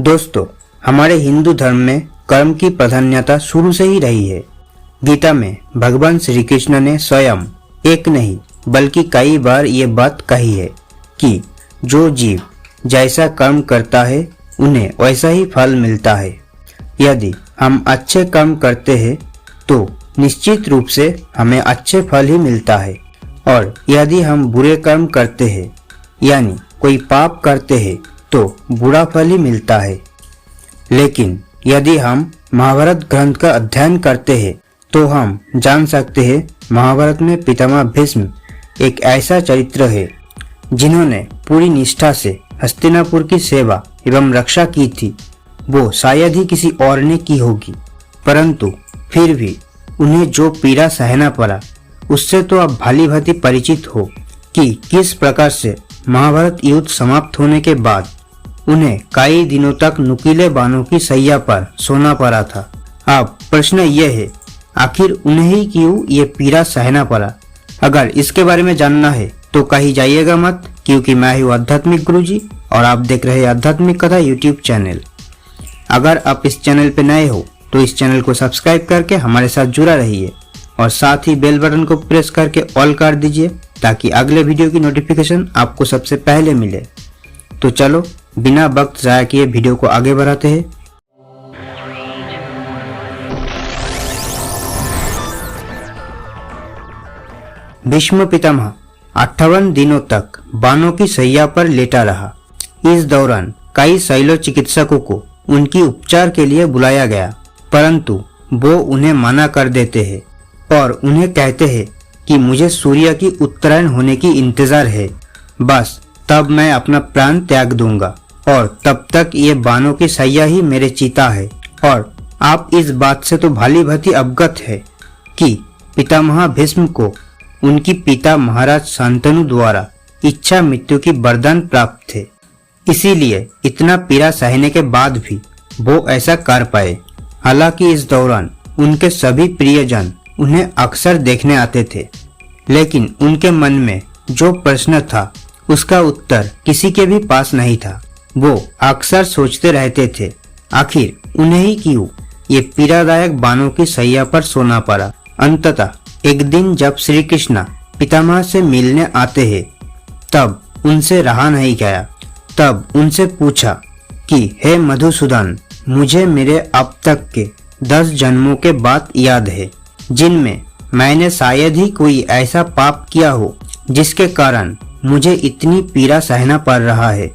दोस्तों, हमारे हिंदू धर्म में कर्म की प्राधान्यता शुरू से ही रही है। गीता में भगवान श्री कृष्ण ने स्वयं एक नहीं बल्कि कई बार ये बात कही है कि जो जीव जैसा कर्म करता है उन्हें वैसा ही फल मिलता है। यदि हम अच्छे कर्म करते हैं तो निश्चित रूप से हमें अच्छे फल ही मिलता है, और यदि हम बुरे कर्म करते हैं यानी कोई पाप करते हैं तो बुरा फल ही मिलता है। लेकिन यदि हम महाभारत ग्रंथ का अध्ययन करते हैं तो हम जान सकते हैं महाभारत में पितामह भीष्म एक ऐसा चरित्र है जिन्होंने पूरी निष्ठा से हस्तिनापुर की सेवा एवं रक्षा की थी। वो शायद ही किसी और ने की होगी, परंतु फिर भी उन्हें जो पीड़ा सहना पड़ा उससे तो आप भली भांति परिचित हो कि किस प्रकार से महाभारत युद्ध समाप्त होने के बाद उन्हें कई दिनों तक नुकीले बाणों की सैया पर सोना पड़ा था। अब प्रश्न यह है, आखिर उन्हें ही क्यों ये पीड़ा सहना पड़ा? अगर इसके बारे में जानना है तो कहीं जाइएगा मत, क्योंकि मैं हूँ आध्यात्मिक गुरुजी और आप देख रहे हैं आध्यात्मिक कथा यूट्यूब चैनल। अगर आप इस चैनल पे नए हो तो इस चैनल को सब्सक्राइब करके हमारे साथ जुड़ा रहिए और साथ ही बेल बटन को प्रेस करके ऑल कर दीजिए ताकि अगले वीडियो की नोटिफिकेशन आपको सबसे पहले मिले। तो चलो बिना वक्त जाया किए वीडियो को आगे बढ़ाते हैं। भीष्म पितामह 58 दिनों तक बाणों की सैया पर लेटा रहा। इस दौरान कई शैल्य चिकित्सकों को उनकी उपचार के लिए बुलाया गया, परंतु वो उन्हें मना कर देते हैं और उन्हें कहते हैं कि मुझे सूर्य की उत्तरायण होने की इंतजार है, बस तब मैं अपना प्राण त्याग दूंगा और तब तक ये बाणों की सैया ही मेरे चिता है। और आप इस बात से तो भली भांति अवगत है कि पितामह भीष्म को उनकी पिता महाराज शांतनु द्वारा इच्छा मृत्यु की वरदान प्राप्त थे, इसीलिए इतना पीड़ा सहने के बाद भी वो ऐसा कर पाए। हालांकि इस दौरान उनके सभी प्रियजन उन्हें अक्सर देखने आते थे, लेकिन उनके मन में जो प्रश्न था उसका उत्तर किसी के भी पास नहीं था। वो अक्सर सोचते रहते थे आखिर उन्हें ही क्यों ये पीड़ादायक बाणों की सैया पर सोना पड़ा। अंततः एक दिन जब श्री कृष्ण पितामह से मिलने आते हैं तब उनसे रहा नहीं गया। तब उनसे पूछा कि हे मधुसूदन, मुझे मेरे अब तक के 10 जन्मों के बात याद है जिनमें मैंने शायद ही कोई ऐसा पाप किया हो जिसके कारण मुझे इतनी पीड़ा सहना पड़ रहा है।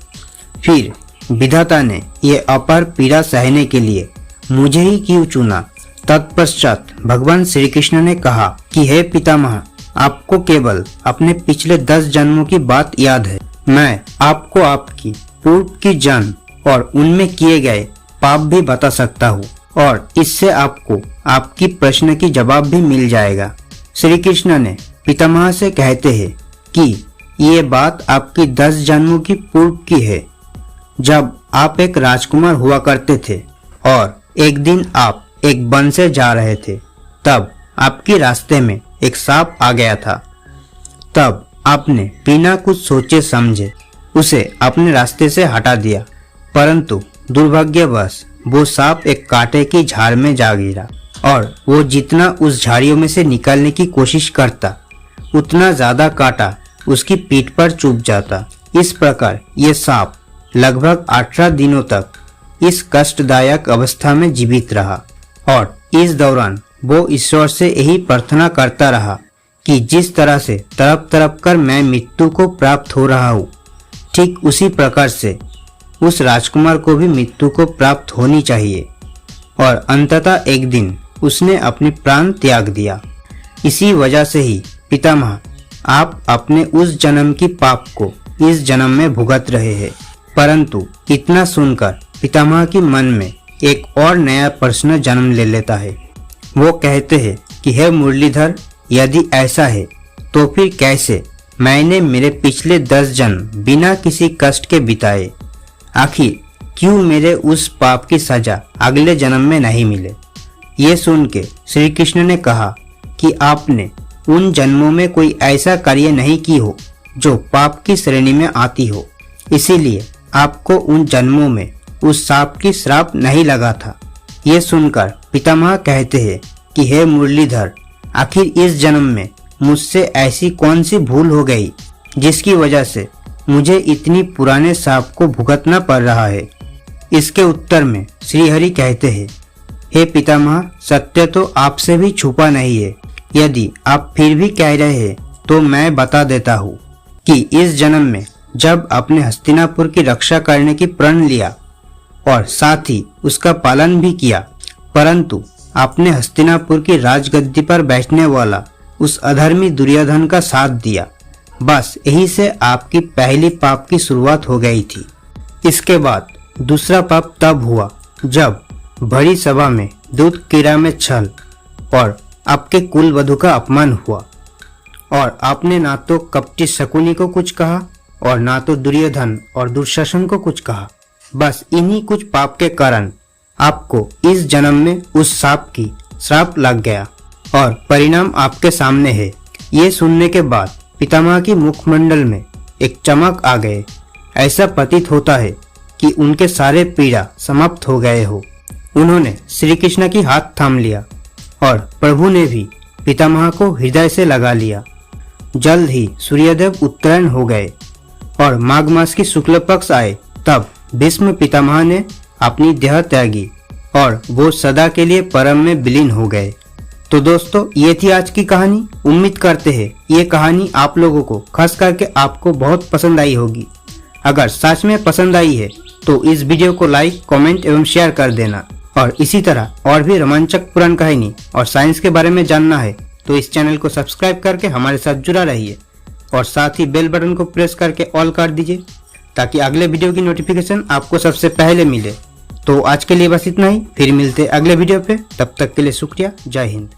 फिर विधाता ने ये अपार पीड़ा सहने के लिए मुझे ही क्यों चुना? तत्पश्चात भगवान श्री कृष्ण ने कहा कि हे पितामह, आपको केवल अपने पिछले 10 जन्मों की बात याद है। मैं आपको आपकी पूर्व की जन्म और उनमें किए गए पाप भी बता सकता हूँ और इससे आपको आपकी प्रश्न की जवाब भी मिल जाएगा। श्री कृष्ण ने पितामह से कहते हैं कि ये बात आपकी 10 जन्मों की पूर्व की है, जब आप एक राजकुमार हुआ करते थे और एक दिन आप एक वन से जा रहे थे। तब आपके रास्ते में एक सांप आ गया था। तब आपने बिना कुछ सोचे समझे उसे अपने रास्ते से हटा दिया, परंतु दुर्भाग्यवश वो सांप एक कांटे की झाड़ में जा गिरा और वो जितना उस झाड़ियों में से निकलने की कोशिश करता उतना ज्यादा कांटा उसकी पीठ पर चुभ जाता। इस प्रकार ये सांप लगभग 18 दिनों तक इस कष्टदायक अवस्था में जीवित रहा और इस दौरान वो ईश्वर से यही प्रार्थना करता रहा कि जिस तरह से तड़प तड़प कर मैं मृत्यु को प्राप्त हो रहा हूँ, ठीक उसी प्रकार से उस राजकुमार को भी मृत्यु को प्राप्त होनी चाहिए। और अंततः एक दिन उसने अपने प्राण त्याग दिया। इसी वजह से ही पितामह, आप अपने उस जन्म की पाप को इस जन्म में भुगत रहे हैं। परंतु इतना सुनकर पितामह के मन में एक और नया प्रश्न जन्म ले लेता है। वो कहते हैं कि हे मुरलीधर, यदि ऐसा है तो फिर कैसे मैंने मेरे पिछले 10 जन्म बिना किसी कष्ट के बिताए? आखिर क्यों मेरे उस पाप की सजा अगले जन्म में नहीं मिले? ये सुन के श्री कृष्ण ने कहा कि आपने उन जन्मों में कोई ऐसा कार्य नहीं की हो जो पाप की श्रेणी में आती हो, इसीलिए आपको उन जन्मों में उस सांप की श्राप नहीं लगा था। ये सुनकर पितामह कहते हैं कि हे मुरलीधर, आखिर इस जन्म में मुझसे ऐसी कौन सी भूल हो गई जिसकी वजह से मुझे इतनी पुराने सांप को भुगतना पड़ रहा है। इसके उत्तर में श्रीहरि कहते हैं, हे पितामह, सत्य तो आपसे भी छुपा नहीं है। यदि आप फिर भी कह रहे हैं तो मैं बता देता हूँ कि इस जन्म में जब आपने हस्तिनापुर की रक्षा करने की प्रण लिया और साथ ही उसका पालन भी किया, परंतु आपने हस्तिनापुर की राजगद्दी पर बैठने वाला उस अधर्मी दुर्योधन का साथ दिया, बस यही से आपकी पहली पाप की शुरुआत हो गई थी। इसके बाद दूसरा पाप तब हुआ जब बड़ी सभा में दूध कीड़ा में छल और आपके कुल वधु का अपमान हुआ और आपने ना तो कपटी शकुनी को कुछ कहा और ना तो दुर्योधन और दुशासन को कुछ कहा। बस इन्हीं कुछ पाप के कारण आपको इस जन्म में उस सांप की श्राप लग गया और परिणाम आपके सामने है। ये सुनने के बाद पितामह की मुखमंडल में एक चमक आ गए। ऐसा प्रतीत होता है कि उनके सारे पीड़ा समाप्त हो गए हो। उन्होंने श्री कृष्ण की हाथ थाम लिया और प्रभु ने भी पितामह को हृदय से लगा लिया। जल्द ही सूर्यदेव उत्तरायण हो गए और माघ मास की शुक्ल पक्ष आए। तब भीष्म पितामह ने अपनी देह त्यागी और वो सदा के लिए परम में विलीन हो गए। तो दोस्तों, ये थी आज की कहानी। उम्मीद करते हैं ये कहानी आप लोगों को, खास करके आपको बहुत पसंद आई होगी। अगर सच में पसंद आई है तो इस वीडियो को लाइक, कमेंट एवं शेयर कर देना। और इसी तरह और भी रोमांचक पुराण कहानी और साइंस के बारे में जानना है तो इस चैनल को सब्सक्राइब करके हमारे साथ जुड़ा रहिए और साथ ही बेल बटन को प्रेस करके ऑल कर दीजिए ताकि अगले वीडियो की नोटिफिकेशन आपको सबसे पहले मिले। तो आज के लिए बस इतना ही, फिर मिलते अगले वीडियो पे। तब तक के लिए शुक्रिया। जय हिंद।